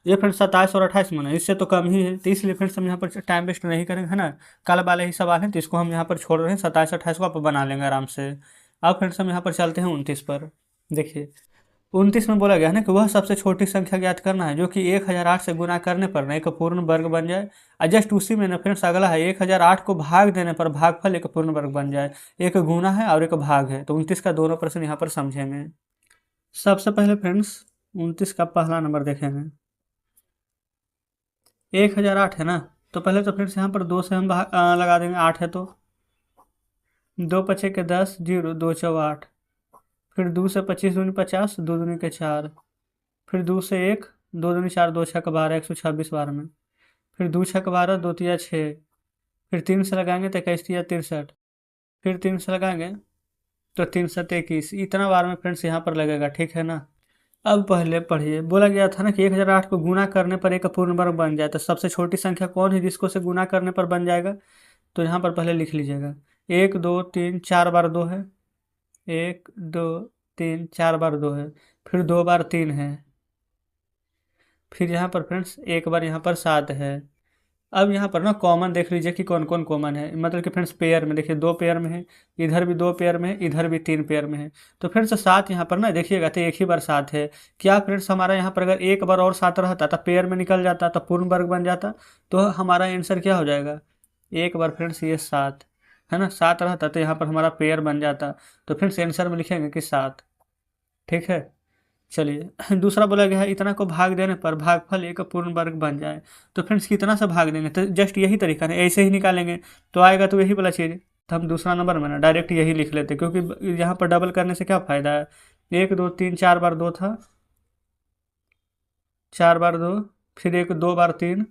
ये फ्रेंड्स 27 और 28 में ना इससे तो कम ही है, तो इसलिए फ्रेंड्स हम यहाँ पर टाइम वेस्ट नहीं करेंगे, है ना। कल वाले ही सवाल हैं तो इसको हम यहाँ पर छोड़ रहे हैं, 27 28 को आप बना लेंगे आराम से। अब फ्रेंड्स हम यहाँ पर चलते हैं 29 पर। देखिए 29 में बोला गया है ना कि वह सबसे छोटी संख्या ज्ञात करना है जो कि 1008 से गुना करने पर ना एक पूर्ण वर्ग बन जाए। और जस्ट उसी में ना फ्रेंड्स अगला है 1008 को भाग देने पर भागफल एक पूर्ण वर्ग बन जाए। एक गुना है और एक भाग है, तो 29 का दोनों प्रश्न यहाँ पर समझेंगे। सबसे पहले फ्रेंड्स 29 का पहला नंबर देखेंगे। 1008 है ना, तो पहले तो फ्रेंड्स यहाँ पर 2 से हम लगा देंगे, 8 है तो 2 पचे के 10, 0 2 चौ 8। फिर 2 से 25 दूनी 50, 2 दूनी के 4। फिर 2 से 1, 2 दूनी 4, 2 छक 12, 126 बार में। फिर 2 छक 12, 2 तिया 6। फिर 3 से लगाएंगे तो 21 तिया 63। फिर 3 से लगाएंगे तो 3 7 21। इतना बार में फ्रेंड्स यहाँ पर लगेगा, ठीक है ना। अब पहले पढ़िए, बोला गया था ना कि 1008 को गुना करने पर एक पूर्ण वर्ग बन जाए, तो सबसे छोटी संख्या कौन है जिसको से गुना करने पर बन जाएगा। तो यहाँ पर पहले लिख लीजिएगा 1 2 3 4 बार 2 है, 1 2 3 4 बार 2 है। फिर 2 बार 3 है। फिर यहाँ पर फ्रेंड्स एक बार यहाँ पर 7 है। अब यहाँ पर ना कॉमन देख लीजिए कि कौन कौन कॉमन है, मतलब कि फ्रेंड्स पेयर में देखिए 2 पेयर में है, इधर भी 2 पेयर में है, इधर भी 3 पेयर में है। तो फ्रेंड्स 7 यहाँ पर ना देखिएगा तो एक ही बार 7 है। क्या फ्रेंड्स हमारा यहाँ पर अगर एक बार और 7 रहता तो पेयर में निकल जाता तो पूर्ण वर्ग बन जाता। तो हमारा आंसर क्या हो जाएगा, एक बार फ्रेंड्स ये 7 है ना, 7 रहता तो यहाँ पर हमारा पेयर बन जाता। तो फ्रेंड्स आंसर में लिखेंगे कि 7, ठीक है। चलिए दूसरा बोला गया है इतना को भाग देने पर भागफल एक पूर्ण वर्ग बन जाए। तो फ्रेंड्स कितना से भाग देंगे, तो जस्ट यही तरीका है, ऐसे ही निकालेंगे तो आएगा तो यही वाला चीज़। तो हम दूसरा नंबर में ना डायरेक्ट यही लिख लेते, क्योंकि यहाँ पर डबल करने से क्या फ़ायदा है। 1 2 3 4 बार 2 था, 4 बार 2, फिर 1 2 बार 3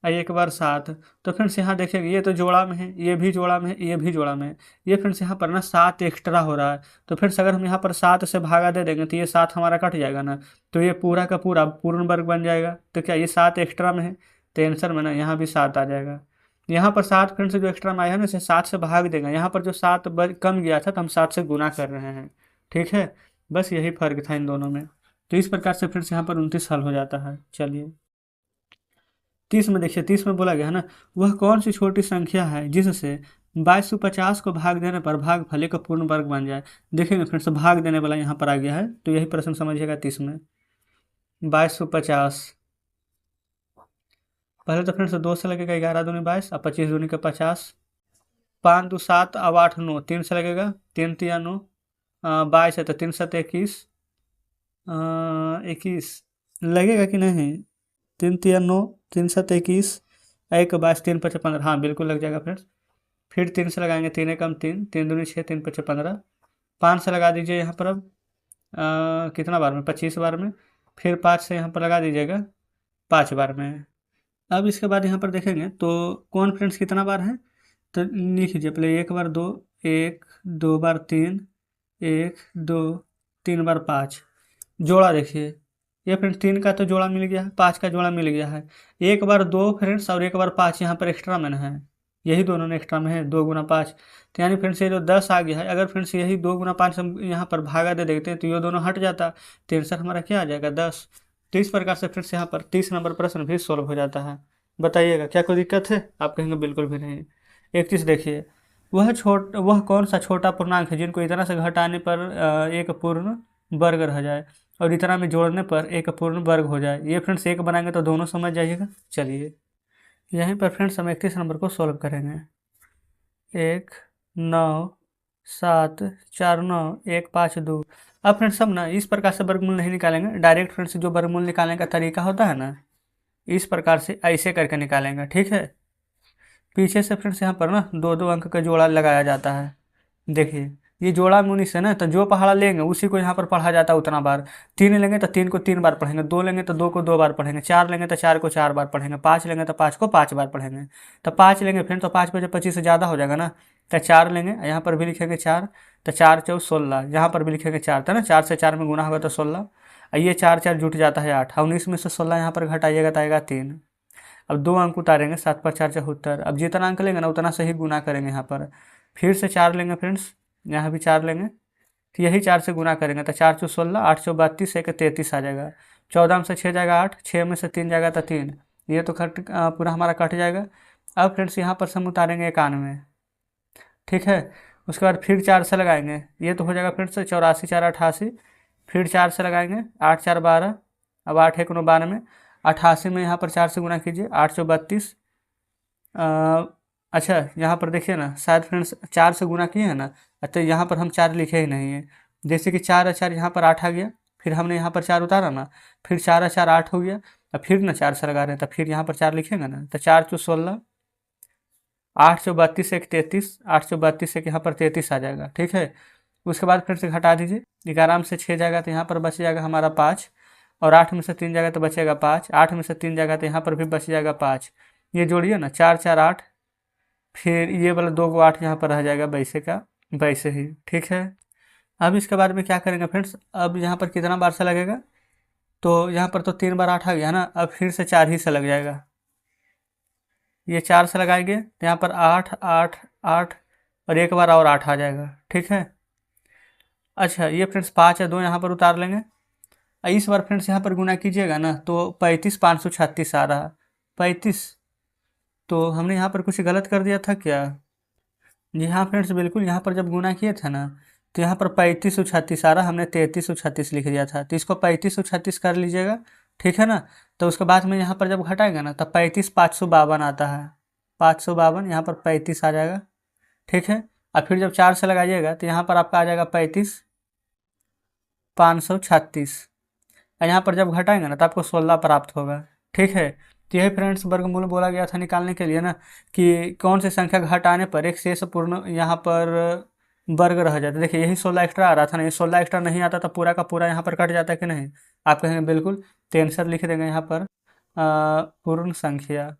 और 1 बार 7। तो फ्रेंड्स यहाँ देखेंगे ये तो जोड़ा में है, ये भी जोड़ा में है, ये भी जोड़ा में है। ये फ्रेंड्स यहाँ पर ना 7 एक्स्ट्रा हो रहा है। तो फ्रेंड्स अगर हम यहाँ पर 7 से भागा दे देंगे तो ये 7 हमारा कट जाएगा ना, तो ये पूरा का पूरा पूर्ण वर्ग बन जाएगा। तो क्या ये 7 एक्स्ट्रा में है, तो आंसर में ना यहाँ भी 7 आ जाएगा। यहाँ पर 7 फ्रेंड्स जो एक्स्ट्रा में आया है ना इसे 7 से भाग देंगे, यहाँ पर जो 7 कम गया था तो हम 7 से गुना कर रहे हैं, ठीक है। बस यही फर्क था इन दोनों में। तो इस प्रकार से फ्रेंड्स यहाँ पर 29 हल हो जाता है। चलिए 30 में देखिए, 30 में बोला गया है ना वह कौन सी छोटी संख्या है जिससे 2250 को भाग देने पर भागफल का पूर्ण वर्ग बन जाए। देखेंगे फ्रेंड्स भाग देने वाला यहाँ पर आ गया है, तो यही प्रश्न समझिएगा 30 में। 2250 पहले तो फ्रेंड्स 2 से लगेगा, 11 दूनी 22 और 25 दूनी का 50। 5 2 7 अब 8 9, 3 से लगेगा, 3 तिया 9, 22 है तो 3 7 21, 21 लगेगा कि नहीं, 3 तिया 9, 3 7 21, 1 22 3 5 15, हाँ बिल्कुल लग जाएगा फ्रेंड्स। फिर 3 से लगाएंगे, 3 एकम 3, 3 दूनी 6, 3 5 15। 5 से लगा दीजिए यहाँ पर अब कितना बार में, 25 बार में। फिर 5 से यहाँ पर लगा दीजिएगा 5 बार में। अब इसके बाद यहाँ पर देखेंगे तो कौन फ्रेंड्स कितना बार है, तो लिख लीजिए पहले 1 बार 2, 1 2 बार 3, 1 2 3 बार 5। जोड़ा देखिए ये फ्रेंड्स 3 का तो जोड़ा मिल गया है, 5 का जोड़ा मिल गया है। 1 बार 2 फ्रेंड्स और 1 बार 5 यहाँ पर एक्स्ट्रा में है, यही दोनों ने एक्स्ट्रा में है, 2 गुना 5। तो यानी फ्रेंड्स ये जो 10 आ गया है, अगर फ्रेंड्स यही 2 गुना 5 हम यहाँ पर भागा दे देते हैं तो ये दोनों हट जाता, तो आंसर हमारा क्या आ जाएगा 10। तो इस प्रकार से फ्रेंड्स यहाँ पर 30 नंबर प्रश्न भी सोल्व हो जाता है। बताइएगा क्या कोई दिक्कत है, आप कहेंगे बिल्कुल भी नहीं। 31 देखिए, वह कौन सा छोटा पूर्णांक है जिनको इतना से घटाने पर एक पूर्ण वर्ग रह जाए और इतना में जोड़ने पर एक पूर्ण वर्ग हो जाए। ये फ्रेंड्स एक बनाएंगे तो दोनों समझ जाइएगा। चलिए यहीं पर फ्रेंड्स हम 31 नंबर को सॉल्व करेंगे। 1 9 7 4 9 1 5 2। अब फ्रेंड्स हम ना इस प्रकार से वर्गमूल नहीं निकालेंगे, डायरेक्ट फ्रेंड्स जो वर्गमूल निकालने का तरीका होता है ना इस प्रकार से ऐसे करके निकालेंगे। ठीक है, पीछे से फ्रेंड्स यहाँ पर ना 2-2 अंक का जोड़ा लगाया जाता है। देखिए ये जोड़ा में 19 है ना, तो जो पहाड़ा लेंगे उसी को यहाँ पर पढ़ा जाता है उतना बार। 3 लेंगे तो 3 को 3 बार पढ़ेंगे, 2 लेंगे तो 2 को 2 बार पढ़ेंगे, 4 लेंगे तो 4 को 4 बार पढ़ेंगे, 5 लेंगे तो 5 को 5 बार पढ़ेंगे। तो 5 लेंगे फ्रेंड, तो 5 पे जब 25 से ज़्यादा हो जाएगा ना, तो 4 लेंगे, यहाँ पर भी लिखेंगे 4, तो 4 4 16, यहाँ पर भी लिखेंगे 4, तो ना 4 से 4 में गुना होगा तो 16, ये 4 4 जुट जाता है 8, और 19 में से 16 यहाँ पर घटाइएगा तो आएगा 3। अब 2 अंक उतारेंगे, 7 पर 4 74, अब जितना अंक लेंगे ना उतना सही गुना करेंगे यहाँ पर। फिर से 4 लेंगे फ्रेंड्स, यहाँ भी 4 लेंगे, तो यही 4 से गुना करेंगे, तो 4 चौ 16, 8 चौ 32, 1 33 आ जाएगा। 14 में से 6 जाएगा 8, 6 में से 3 जाएगा तो 3, ये तो पूरा हमारा कट जाएगा। अब फ्रेंड्स यहाँ पर हम उतारेंगे 91। ठीक है, उसके बाद फिर 4 से लगाएंगे, ये तो हो जाएगा फ्रेंड्स 84, 4 88, फिर 4 से लगाएंगे, 8 4 12, अब 8 1 9 92, 88 में यहाँ पर 4 से गुना कीजिए, 8 चौ 32। अच्छा यहाँ पर देखिए ना, शायद फ्रेंड्स 4 से गुना किए हैं ना, तो यहाँ पर हम 4 लिखे ही नहीं है। जैसे कि 4 4 यहाँ पर 8 आ गया, फिर हमने यहाँ पर 4 उतारा ना, फिर 4 4 8 हो गया, और फिर ना 4 से लगा रहे हैं, तो फिर यहाँ पर 4 लिखेंगे ना, तो 4 चौ 16, 8 चौ 32, 1 33, 8 चौ 32, 1 यहाँ पर 33 आ जाएगा। ठीक है, उसके बाद फिर से घटा दीजिए, 11 में से 6 जाएगा तो यहाँ पर बच जाएगा हमारा 5, और 8 में से 3 जाएगा तो बचेगा 5, 8 में से 3 जाएगा तो यहाँ पर भी बच जाएगा 5। ये जोड़िए ना, 4 4 8, फिर ये वाला 2 को 8 यहाँ पर रह जाएगा वैसे का वैसे ही। ठीक है, अब इसके बाद में क्या करेंगे फ्रेंड्स, अब यहाँ पर कितना बार से लगेगा, तो यहाँ पर तो 3 बार 8 आ गया ना, अब फिर से 4 ही से लग जाएगा। ये 4 से लगाएंगे तो यहाँ पर 8 8 8, और एक बार और 8 आ जाएगा। ठीक है, अच्छा ये फ्रेंड्स 5 या 2 यहाँ पर उतार लेंगे, इस बार फ्रेंड्स यहाँ पर गुना कीजिएगा ना, तो 35 536 आ रहा, 35। तो हमने यहाँ पर कुछ गलत कर दिया था क्या? जी हाँ फ्रेंड्स, बिल्कुल, यहाँ पर जब गुना किए थे ना, तो यहाँ पर 3536 आ रहा, हमने 3336 लिख दिया था, तो इसको 3536 कर लीजिएगा। ठीक है ना, तो उसके बाद में यहाँ पर जब घटाएगा ना, तब 35 552 आता है, 552, यहाँ पर 35 आ जाएगा। ठीक है, और फिर जब 4 से लगाइएगा तो यहाँ पर आपका आ जाएगा 35 536, और यहाँ पर जब घटाएंगे ना तो आपको 16 प्राप्त होगा। ठीक है, तो यही फ्रेंड्स वर्गमूल बोला गया था निकालने के लिए ना, कि कौन सी संख्या घटाने पर एक शेष पूर्ण यहाँ पर वर्ग रह जाता है। देखिए यही 16 एक्स्ट्रा आ रहा था ना, ये 16 एक्स्ट्रा नहीं आता तो पूरा का पूरा यहाँ पर कट जाता है कि नहीं? आप कहेंगे बिल्कुल, तो आंसर लिख देंगे यहाँ पर पूर्ण संख्या।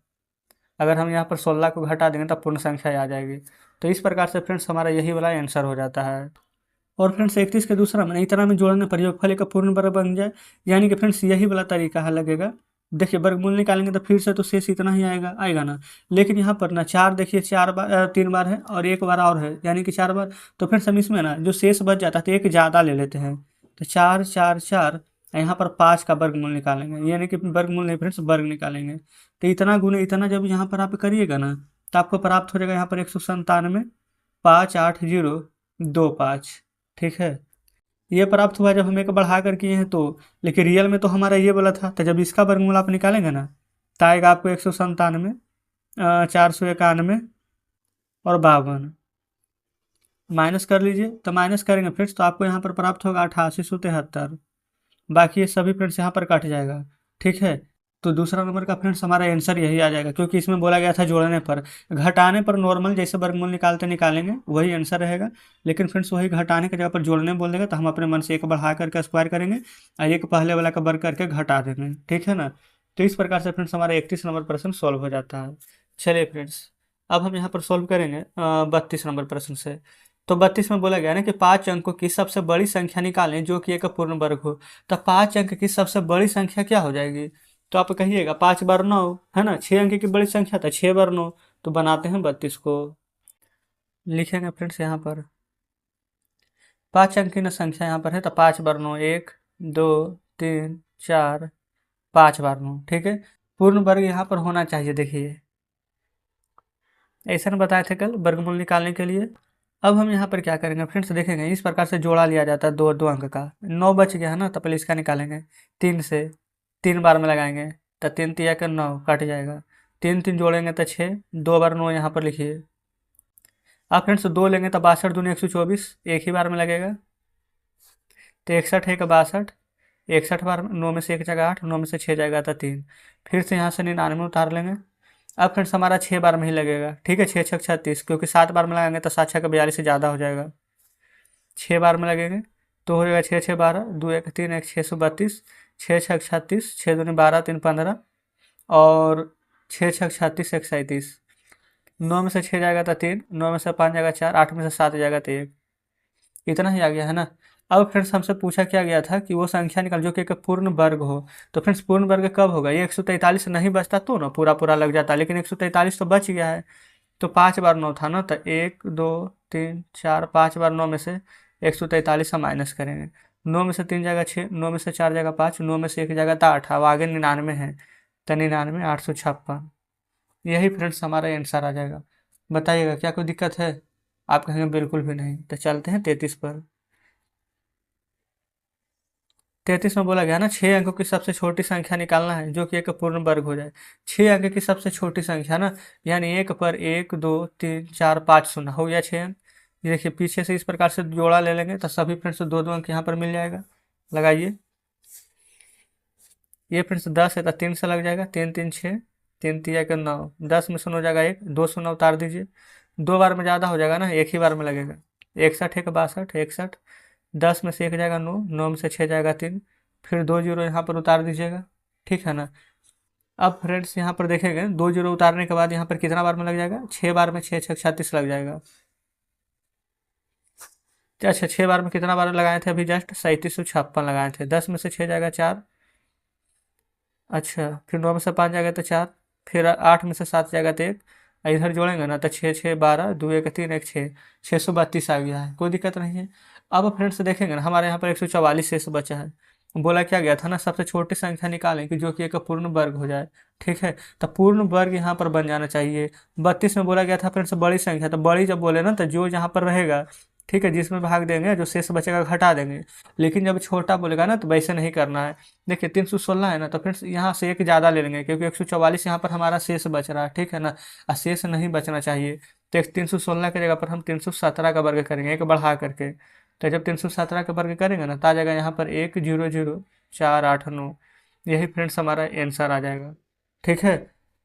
अगर हम यहाँ पर 16 को घटा देंगे तब पूर्ण संख्या आ जाएगी। तो इस प्रकार से फ्रेंड्स हमारा यही वाला आंसर हो जाता है। और फ्रेंड्स 31 के दूसरा में इतना में जोड़ने पर योगफल एक पूर्ण वर्ग बन जाए, यानी कि फ्रेंड्स यही वाला तरीका है लगेगा। देखिए वर्गमूल निकालेंगे तो फिर से तो शेष इतना ही आएगा ना, लेकिन यहाँ पर ना 4 देखिए 4 बार 3 बार है और 1 बार और है, यानी कि 4 बार। तो फ्रेंड्स हम इसमें ना जो शेष बच जाता है तो एक ज़्यादा ले लेते हैं, तो 4 4 4, यहाँ पर 5 का वर्गमूल निकालेंगे, यानी कि वर्गमूल नहीं फ्रेंड्स, वर्ग निकालेंगे। तो इतना गुने इतना जब यहाँ पर आप करिएगा ना, तो आपको प्राप्त हो जाएगा यहाँ पर 197 58025। ठीक है, ये प्राप्त हुआ जब हम एक बढ़ा कर किए हैं तो, लेकिन रियल में तो हमारा ये वाला था, तो जब इसका वर्गमूल आप निकालेंगे ना, तो आएगा आपको 197 491 और 52। माइनस कर लीजिए, तो माइनस करेंगे फ्रेंड्स तो आपको यहाँ पर प्राप्त होगा 8873। बाकी ये सभी फ्रेंड्स यहाँ पर काट जाएगा। ठीक है, तो दूसरा नंबर का फ्रेंड्स हमारा आंसर यही आ जाएगा, क्योंकि इसमें बोला गया था जोड़ने पर। घटाने पर नॉर्मल जैसे वर्गमूल निकालेंगे वही आंसर रहेगा, लेकिन फ्रेंड्स वही घटाने की जगह पर जोड़ने बोल देगा तो हम अपने मन से एक बढ़ा करके स्क्वायर करेंगे और एक पहले वाला का वर्ग करके घटा देंगे। ठीक है ना, तो इस प्रकार से फ्रेंड्स हमारा 31 नंबर प्रश्न सॉल्व हो जाता है। चलिए फ्रेंड्स, अब हम यहाँ पर सॉल्व करेंगे 32 नंबर प्रश्न से। तो 32 में बोला गया ना कि 5 अंकों की सबसे बड़ी संख्या निकालें जो कि एक पूर्ण वर्ग हो। तो 5 अंक की सबसे बड़ी संख्या क्या हो जाएगी? तो आप कहिएगा 5 बार 9 है ना, 6 अंक की बड़ी संख्या था, 6 बार 9, तो बनाते हैं 32 को। लिखेंगे फ्रेंड्स यहाँ पर 5 अंक की न संख्या यहाँ पर है, तो 5 बार 9, 1 2 3 4, 5 बार 9। ठीक है, पूर्ण वर्ग यहाँ पर होना चाहिए। देखिए ऐसा बताए थे कल वर्गमूल निकालने के लिए। अब हम यहाँ पर क्या करेंगे फ्रेंड्स, देखेंगे इस प्रकार से जोड़ा लिया जाता है 2 अंक का। 9 बच गया है ना, तो पहले इसका निकालेंगे 3 से, 3 बार में लगाएंगे, तो 3 तिया का 9 कट जाएगा, 3 3 जोड़ेंगे तो 6, 2 बार 9 यहाँ पर लिखिए। अब फ्रेंड्स 2 लेंगे तो 62 दूनी 124, एक ही बार में लगेगा, तो 61 है का 62, 61 बार में 9 में से 1 जाएगा 8, 9 में से 6 जाएगा तो 3। फिर से यहाँ से 99 उतार लेंगे। अब फ्रेंड्स हमारा 6 बार में ही लगेगा, ठीक है। 6 छक 36, क्योंकि 7 बार में लगाएंगे तो 7 छक 42 से ज़्यादा हो जाएगा। 6 बार में लगेंगे तो हो जाएगा 6 6 12, 2 1 3 1 632, 6 छक 36, 6 दूनी 12, 3 15 और 6 छक 36 1 37। 9 में से 6 जाएगा तो 3, 9 में से 5 जाएगा 4, 8 में से 7 जाएगा तो 1। इतना ही आ गया है ना। अब फ्रेंड्स हमसे पूछा क्या गया था कि वो संख्या निकाल जो कि एक पूर्ण वर्ग हो। तो फ्रेंड्स पूर्ण वर्ग कब होगा, ये 143 नहीं बचता तो ना पूरा पूरा लग जाता, लेकिन 143 तो बच गया है। तो 5 बार 9 था ना, तो 1 2 3 4, 5 बार 9 में से 143 हम माइनस करेंगे। 9 में से 3 जाएगा 6, 9 में से 4 जाएगा 5, 9 में से 1 जाएगा तो 8। अब आगे 99 है तो 99 856। यही फ्रेंड्स हमारा आंसर आ जाएगा। बताइएगा क्या कोई दिक्कत है? आप कहेंगे बिल्कुल भी नहीं। तो चलते हैं 33 पर। 33 में बोला गया ना 6 अंकों की सबसे छोटी संख्या निकालना है जो कि एक पूर्ण वर्ग हो जाए। 6 अंक की सबसे छोटी संख्या ना, यानी 1 पर 1 2 3 4 5 शून्य हो गया 6 अंक। ये देखिए पीछे से इस प्रकार से जोड़ा ले लेंगे तो सभी फ्रेंड्स दो दो अंक यहाँ पर मिल जाएगा। लगाइए। ये फ्रेंड्स 10 है तो 3 से लग जाएगा, 3 3 6, 3 3 1 9, 10 में शून्य हो जाएगा 1, 2 शून्य उतार दीजिए। 2 बार में ज़्यादा हो जाएगा ना, एक ही बार में लगेगा। 61 1 62, 61। 10 में से 1 जाएगा 9, 9 में से 6 जाएगा 3। फिर 2 जीरो यहाँ पर उतार दीजिएगा, ठीक है ना। अब फ्रेंड्स यहाँ पर देखेंगे 2 जीरो उतारने के बाद यहाँ पर कितना बार में लग जाएगा, 6 बार में 6 6 36 लग जाएगा। अच्छा 6 बार में कितना बार लगाए थे अभी जस्ट, 3756 लगाए थे। 10 में से 6 जाएगा 4। अच्छा फिर 9 में से 5 जाएगा तो 4। फिर 8 में से 7 जाएगा तो 1। इधर जोड़ेंगे ना तो 6 6 12, 2 1 3 1 6, 632 आ गया है, कोई दिक्कत नहीं है। अब फ्रेंड्स देखेंगे ना हमारे यहाँ पर 144 शेष बचा है। बोला क्या गया था ना सबसे छोटी संख्या निकालें कि जो कि एक पूर्ण वर्ग हो जाए, ठीक है। तो पूर्ण वर्ग यहाँ पर बन जाना चाहिए। 32 में बोला गया था फ्रेंड्स बड़ी संख्या, तो बड़ी जब बोले ना तो जो यहाँ पर रहेगा, ठीक है, जिसमें भाग देंगे जो शेष बचेगा घटा देंगे। लेकिन जब छोटा बोलेगा ना तो वैसे नहीं करना है। देखिए 316 है ना, तो फ्रेंड्स यहाँ से एक ज़्यादा ले लेंगे क्योंकि 144 यहाँ पर हमारा शेष बच रहा है, ठीक है ना। और शेष नहीं बचना चाहिए, तो 316 की जगह पर हम 317 का वर्ग करेंगे एक बढ़ा करके। तो जब 317 का वर्ग करेंगे ना तो आ जाएगा यहाँ पर 1 0 0 4 8 9। यही फ्रेंड्स हमारा आंसर आ जाएगा, ठीक है।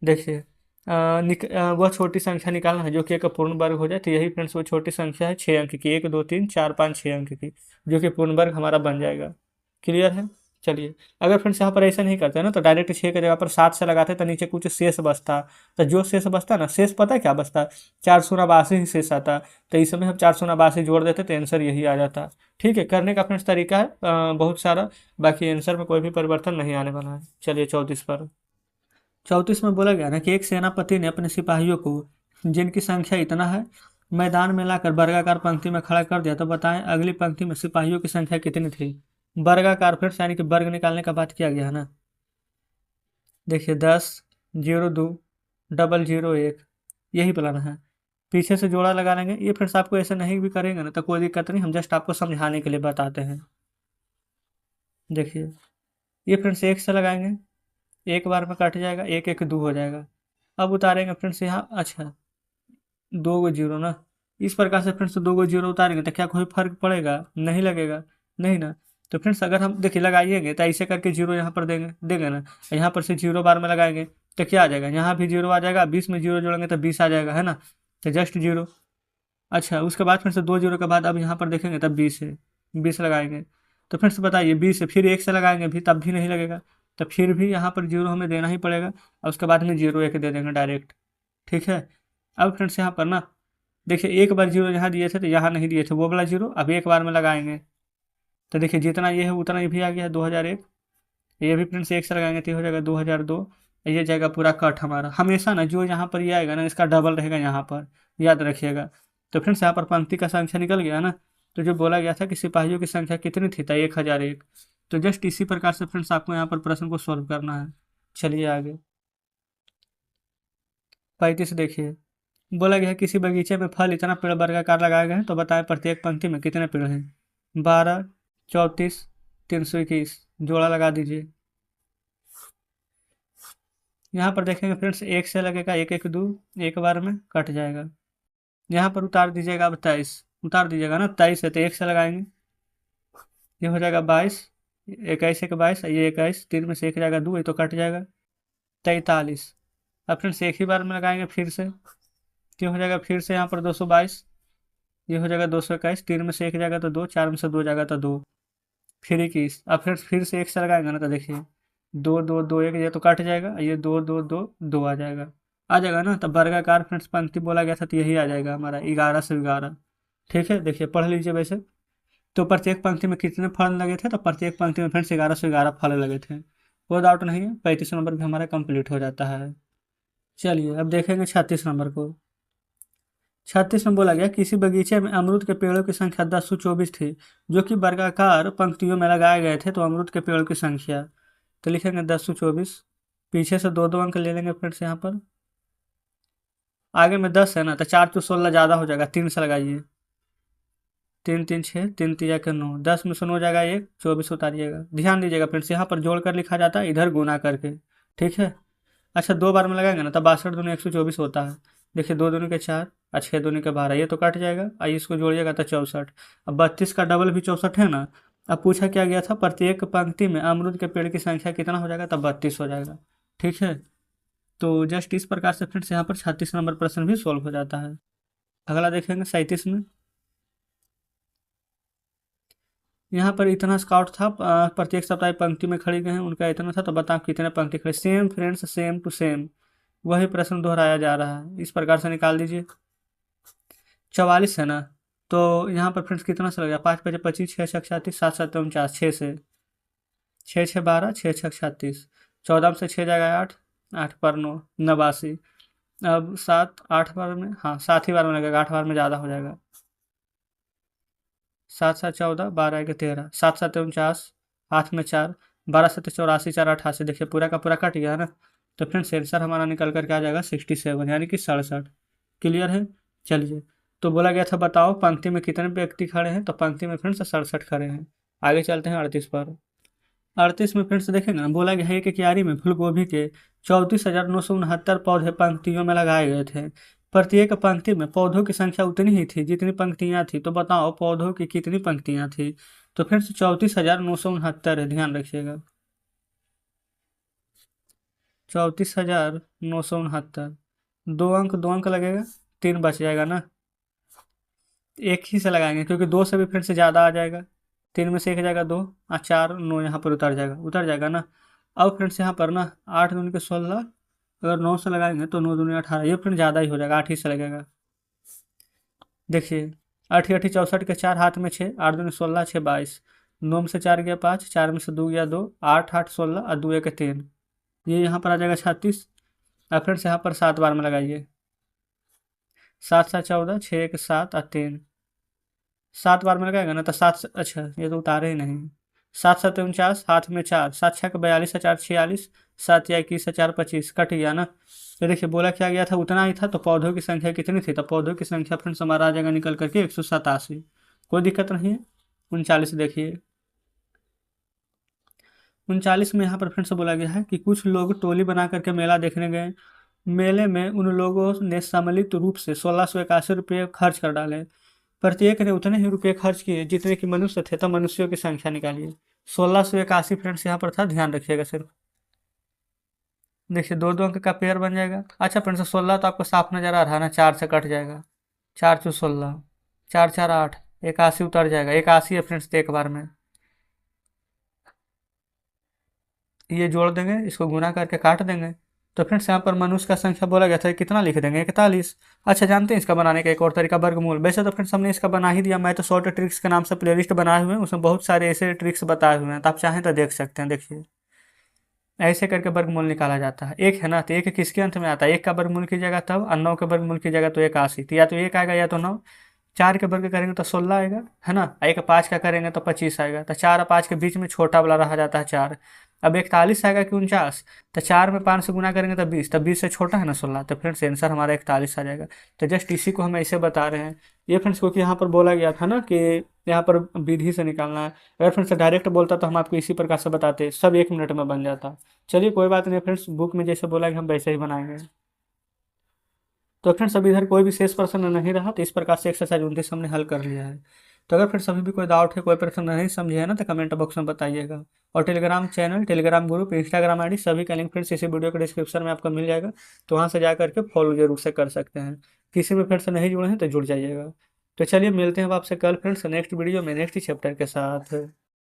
देखिए वह छोटी संख्या निकालना है जो कि एक पूर्ण वर्ग हो जाए। तो यही फ्रेंड्स वो छोटी संख्या है 6 अंक की, 1 2 3 4 5 6 अंक की, जो कि पूर्ण वर्ग हमारा बन जाएगा। क्लियर है? चलिए अगर फ्रेंड्स यहाँ पर ऐसा नहीं करते ना तो डायरेक्ट 6 की जगह पर 7 से लगाते तो नीचे कुछ शेष बचता। तो जो शेष बचता ना, शेष पता है क्या बचता, 482 ही शेष आता। तो इस समय हम 482 जोड़ देते तो आंसर यही आ जाता। ठीक है, करने का फ्रेंड्स तरीका है बहुत सारा, बाकी आंसर में कोई भी परिवर्तन नहीं आने वाला है। चलिए 34 पर। 34 में बोला गया ना कि एक सेनापति ने अपने सिपाहियों को, जिनकी संख्या इतना है, मैदान में लाकर वर्गाकार पंक्ति में खड़ा कर दिया। तो बताएं अगली पंक्ति में सिपाहियों की संख्या कितनी थी। वर्गाकार फिर यानी कि वर्ग निकालने का बात किया गया है ना। देखिए 10 0 2 डबल 0 1, यही प्लान है। पीछे से जोड़ा लगा लेंगे। ये फिर आपको ऐसे नहीं भी करेंगे ना तो कोई दिक्कत नहीं, हम जस्ट आपको समझाने के लिए बताते हैं। देखिए ये फ्रेंड्स एक से लगाएंगे, एक बार में कट जाएगा, एक एक दो हो जाएगा। अब उतारेंगे फ्रेंड्स यहाँ, अच्छा 2 गो जीरो ना, इस प्रकार से फ्रेंड्स 2 गो जीरो उतारेंगे तो क्या कोई फर्क पड़ेगा, नहीं लगेगा, नहीं ना। तो फ्रेंड्स अगर हम देखिए लगाइएंगे तो ऐसे करके जीरो यहाँ पर देंगे देंगे ना, यहाँ पर से जीरो बार में लगाएंगे तो क्या आ जाएगा, यहाँ भी जीरो आ जाएगा, 20 में जीरो जोड़ेंगे तो 20 आ जाएगा, है ना। तो जस्ट जीरो। अच्छा उसके बाद फिर से 2 जीरो के बाद अब यहाँ पर देखेंगे तब 20 है, 20 लगाएंगे। तो फ्रेंड्स बताइए 20 है, फिर एक से लगाएंगे भी तब भी नहीं लगेगा, तो फिर भी यहाँ पर जीरो हमें देना ही पड़ेगा और उसके बाद में जीरो एक दे देंगे डायरेक्ट, ठीक है। अब फ्रेंड्स यहाँ पर ना देखिए एक बार जीरो यहाँ दिए थे तो यहाँ नहीं दिए थे वो वाला जीरो, अब एक बार में लगाएंगे तो देखिए जितना ये है उतना ये भी आ गया है 2001। ये भी फ्रेंड्स एक से लगाएंगे तो ये हो जाएगा 2002। ये जाएगा पूरा कट हमारा। हमेशा ना जो यहाँ पर ये आएगा ना इसका डबल रहेगा यहाँ पर, याद रखिएगा। तो फ्रेंड्स यहाँ पर पंक्ति का संख्या निकल गया ना। तो जो बोला गया था कि सिपाहियों की संख्या कितनी थी, तो 1001। तो जस्ट इसी प्रकार से फ्रेंड्स आपको यहाँ पर प्रश्न को सॉल्व करना है। चलिए आगे 35 देखिए। बोला गया है किसी बगीचे में फल इतना पेड़ वर्गाकार लगाए गए हैं, तो बताएं प्रत्येक पंक्ति में कितने पेड़ हैं। 12 34 321, जोड़ा लगा दीजिए। यहाँ पर देखेंगे फ्रेंड्स एक से लगेगा, एक एक दो, एक बार में कट जाएगा। यहाँ पर उतार दीजिएगा, अब 23 उतार दीजिएगा ना, 23 है तो एक से लगाएंगे, ये हो जाएगा 22, 21 एक 22, ये 21, 3 में से 1 जाएगा 2, ये तो कट जाएगा 43। अब फ्रेंड्स एक ही बार में लगाएंगे फिर से, तो हो जाएगा फिर से यहाँ पर 222, ये हो जाएगा 221, 3 में से 1 जाएगा तो 2, 4 में से 2 जाएगा तो 2, फिर 21। अब फिर से 1 से लगाएंगे ना तो देखिए 2 2 2 1, ये तो कट जाएगा, ये 2 2 2 2 आ जाएगा ना। तब वर्गाकार फ्रेंड्स पंक्ति बोला गया था तो यही आ जाएगा हमारा 11 से 11। ठीक है, देखिए पढ़ लीजिए वैसे। तो प्रत्येक पंक्ति में कितने फल लगे थे, तो प्रत्येक पंक्ति में फ्रेंड्स 11 से 11 फल लगे थे। कोई डाउट नहीं है, 35 नंबर भी हमारा कंप्लीट हो जाता है। चलिए अब देखेंगे 36 नंबर को। 36 में बोला गया किसी बगीचे में अमरूद के पेड़ों की संख्या 1024 थी, जो कि वर्गाकार पंक्तियों में लगाए गए थे। तो अमरूद के पेड़ों की संख्या तो लिखेंगे 1024, पीछे से 2 2 अंक ले लेंगे फ्रेंड्स यहाँ पर। आगे में 10 है ना, तो 4 तो 16 ज़्यादा हो जाएगा, 3 से लगाइए, 3 3 6, 3 3 के 9, 10 में से 9 जाएगा 1, 24 उतारिएगा। ध्यान दीजिएगा फ्रेंड्स, यहाँ पर जोड़ कर लिखा जाता है, इधर गुना करके। ठीक है, अच्छा 2 बार में लगाएंगे ना, तब 62 दूनी 124 होता है। देखिए 2 दूनी के 4 और 6 दूनी के 12, ये तो कट जाएगा, आइए इसको जोड़िएगा तो 64। अब 32 का डबल भी 64 है ना। अब पूछा क्या गया था, प्रत्येक पंक्ति में अमरूद के पेड़ की संख्या कितना हो जाएगा, तब 32 हो जाएगा। ठीक है, तो जस्ट इस प्रकार से फ्रेंड्स यहाँ पर 36 नंबर प्रश्न भी सॉल्व हो जाता है। अगला देखेंगे 37 में। यहाँ पर इतना स्काउट था, प्रत्येक सप्ताह पंक्ति में खड़े गए हैं, उनका इतना था, तो बताओ कितने पंक्ति खड़े। Same friends, same to same वही प्रश्न दोहराया जा रहा है, इस प्रकार से निकाल दीजिए। 44 है ना, तो यहाँ पर फ्रेंड्स कितना से लगेगा, 5 5 25, 6 6 36, 7 7 49, 6 से 6 6 12, 6 6 36, 14 में से 6 जाएगा 8, 8 पर 9, 89। अब 7 8 बार में, हाँ 7 ही बार में लगेगा, 8 बार में ज़्यादा हो जाएगा। 7 7 14, 12 1 13, 7 7 49, हाथ में 4, 12 7 84, 4 88। देखिए पूरा का पूरा कट गया ना। तो फ्रेंड्स आंसर हमारा निकल करके आ जाएगा 67, यानी कि 67। क्लियर है, चलिए। तो बोला गया था बताओ पंक्ति में कितने व्यक्ति खड़े हैं, तो पंक्ति में फ्रेंड्स 67 खड़े हैं। आगे चलते हैं 38 पर। 38 में फ्रेंड्स देखेंगे ना, बोला गया है एक क्यारी में फूल गोभी के 34,969 पौधे पंक्तियों में लगाए गए थे। प्रत्येक पंक्ति में पौधों की संख्या उतनी ही थी जितनी पंक्तियां थी। तो बताओ पौधों की कितनी पंक्तियां थी, तो फ्रेंड्स 34,969 है, ध्यान रखिएगा 34,969। 2 अंक लगेगा, 3 बच जाएगा ना। एक ही से लगाएंगे क्योंकि 2 से भी फ्रेंड्स से ज़्यादा आ जाएगा। 3 में से 1 जाएगा 2 और 4 9 यहाँ पर उतर जाएगा ना। अब फ्रेंड्स यहाँ पर ना 8 दूनी के 16, अगर 9 से लगाएंगे तो 9 दूनी 18, ये फ्रेंड ज़्यादा ही हो जाएगा, 8 ही से लगेगा। देखिए 8 8 64 के 4, हाथ में 6, 8 दूनी 16, 6 22, 9 में से 4 गया 5, 4 में से 2 गया 2, 8 8 16 और 2 1 3, ये यहाँ पर आ जाएगा 36। अब फ्रेंड्स यहाँ पर 7 बार में लगाइए, 7 7 14, 6 1 7 और 3, 7 बार में लगाएगा ना तो 7, अच्छा ये तो उतारे ही नहीं। 7 7 49, हाथ में 4, 7 6 42, 4 46, 7 या 21, 4 25, कट गया ना। तो देखिए बोला क्या गया था, उतना ही था, तो पौधों की संख्या कितनी थी, तो पौधों की संख्या फ्रेंड्स हमारा आ जाएगा निकल करके 187। कोई दिक्कत नहीं है। 39 देखिए, 39 में यहाँ पर फ्रेंड्स बोला गया है कि कुछ लोग टोली बना करके मेला देखने गए। मेले में उन लोगों ने सम्मिलित रूप से 1681 रुपये खर्च कर डाले। प्रत्येक ने उतने ही रुपये खर्च किए जितने कि मनुष्य थे, तो मनुष्यों की संख्या निकालिए। 1681 फ्रेंड्स यहाँ पर था, ध्यान रखिएगा सिर्फ। देखिए 2 2 अंक का पेयर बन जाएगा। अच्छा फ्रेंड्स 16 तो आपको साफ नजर आ रहा है ना, 4 से कट जाएगा, 4 चौ 16, 4 4 8, 81 उतर जाएगा, 81 है फ्रेंड्स एक बार में। ये जोड़ देंगे, इसको गुना करके काट देंगे। तो फ्रेंड्स यहाँ पर मनुष्य का संख्या बोला गया था, कितना लिख देंगे, 41। अच्छा जानते हैं इसका बनाने का एक और तरीका, वर्गमूल। वैसे तो फ्रेंड्स हमने इसका बना ही दिया, मैं तो शॉर्ट ट्रिक्स के नाम से प्लेलिस्ट बनाए हुए हैं, उसमें बहुत सारे ऐसे ट्रिक्स बताए हुए हैं, तो आप चाहें तो देख सकते हैं। देखिए ऐसे करके वर्गमूल निकाला जाता है। एक है ना, तो एक किसके अंत में आता है, 1 का वर्गमूल कीजिएगा तब, और 9 का वर्गमूल कीजिएगा तो 81, तो या तो 1 आएगा या तो 9। 4 के वर्ग करेंगे तो 16 आएगा, है ना। 1 5 का करेंगे तो 25 आएगा, तो 4 और 5 के बीच में छोटा वाला रहा जाता है 4। अब 41 आएगा कि 49, तो 4 में 5 से गुना करेंगे तो 20, तो 20 से छोटा है ना 16, तो फ्रेंड्स आंसर हमारा 41 आ जाएगा। तो जस्ट इसी को हम ऐसे बता रहे हैं ये फ्रेंड्स, क्योंकि यहाँ पर बोला गया था ना कि यहाँ पर विधि से निकालना है। अगर फ्रेंड्स डायरेक्ट बोलता तो हम आपको इसी प्रकार से बताते, सब 1 मिनट में बन जाता। चलिए कोई बात नहीं फ्रेंड्स, बुक में जैसे बोला कि हम वैसे ही बनाएंगे। तो फ्रेंड्स अब इधर कोई भी शेष प्रश्न नहीं रहा, तो इस प्रकार से एक्सरसाइज 29 हमने हल कर लिया है। तो अगर फिर सभी भी कोई डाउट है, कोई प्रश्न नहीं समझे है ना, तो कमेंट बॉक्स में बताइएगा। और Telegram channel, Telegram group, Instagram ID सभी का लिंक फिर से इसी वीडियो के डिस्क्रिप्शन में आपको मिल जाएगा। तो वहाँ से जा करके फॉलो जरूर से कर सकते हैं। किसी में फिर से नहीं जुड़े हैं तो जुड़ जाइएगा। तो चलिए मिलते हैं अब आपसे कल फ्रेंड्स नेक्स्ट वीडियो में नेक्स्ट चैप्टर के साथ।